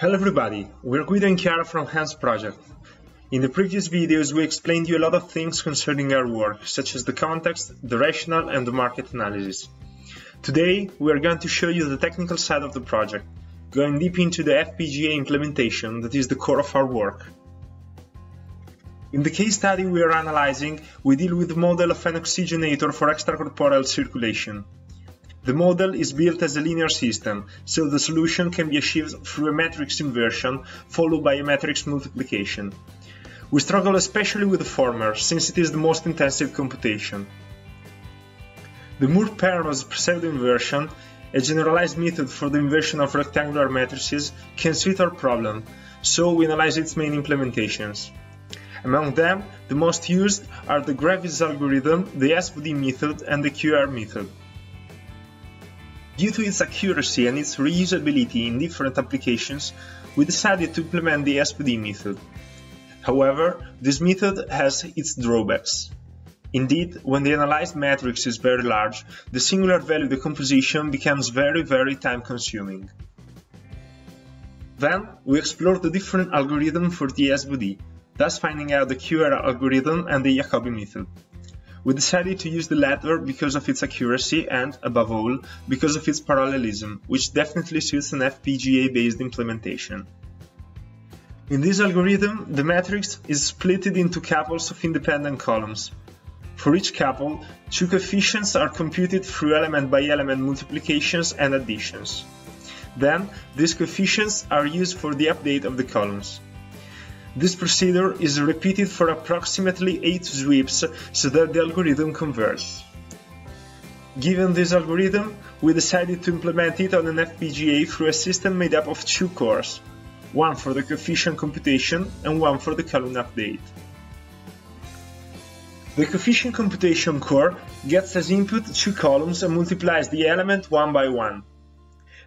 Hello everybody, we're Guido and Chiara from HAMS project. In the previous videos we explained you a lot of things concerning our work, such as the context, the rationale and the market analysis. Today we are going to show you the technical side of the project, going deep into the FPGA implementation that is the core of our work. In the case study we are analyzing, we deal with the model of an oxygenator for extracorporeal circulation. The model is built as a linear system, so the solution can be achieved through a matrix inversion followed by a matrix multiplication. We struggle especially with the former, since it is the most intensive computation. The Moore-Penrose pseudo-inversion, a generalized method for the inversion of rectangular matrices, can suit our problem, so we analyze its main implementations. Among them, the most used are the Gravis algorithm, the SVD method and the QR method. Due to its accuracy and its reusability in different applications, we decided to implement the SVD method. However, this method has its drawbacks. Indeed, when the analyzed matrix is very large, the singular value decomposition becomes very time-consuming. Then, we explored the different algorithms for the SVD, thus finding out the QR algorithm and the Jacobi method. We decided to use the latter because of its accuracy and, above all, because of its parallelism, which definitely suits an FPGA-based implementation. In this algorithm, the matrix is split into couples of independent columns. For each couple, two coefficients are computed through element-by-element multiplications and additions. Then, these coefficients are used for the update of the columns. This procedure is repeated for approximately 8 sweeps so that the algorithm converges. Given this algorithm, we decided to implement it on an FPGA through a system made up of two cores, one for the coefficient computation and one for the column update. The coefficient computation core gets as input two columns and multiplies the element one by one.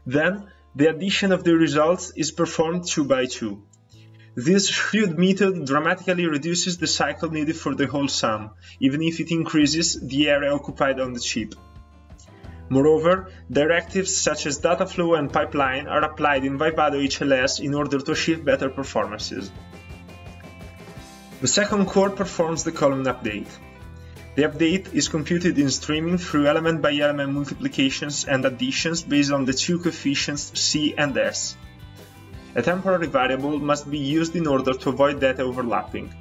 Then, the addition of the results is performed 2 by 2. This shrewd method dramatically reduces the cycle needed for the whole sum, even if it increases the area occupied on the chip. Moreover, directives such as data flow and pipeline are applied in Vivado HLS in order to achieve better performances. The second core performs the column update. The update is computed in streaming through element-by-element multiplications and additions based on the two coefficients C and S. A temporary variable must be used in order to avoid data overlapping.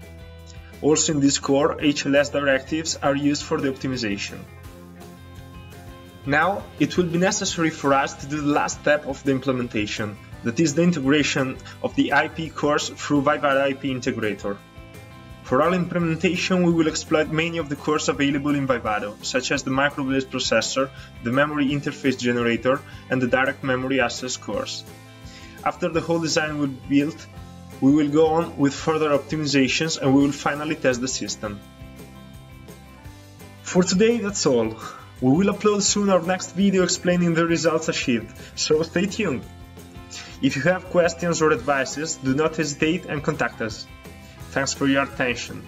Also in this core, HLS directives are used for the optimization. Now, it will be necessary for us to do the last step of the implementation, that is the integration of the IP cores through Vivado IP Integrator. For all implementation, we will exploit many of the cores available in Vivado, such as the microblaze processor, the memory interface generator, and the direct memory access cores. After the whole design will be built, we will go on with further optimizations and we will finally test the system. For today, that's all. We will upload soon our next video explaining the results achieved, so stay tuned. If you have questions or advices, do not hesitate and contact us. Thanks for your attention.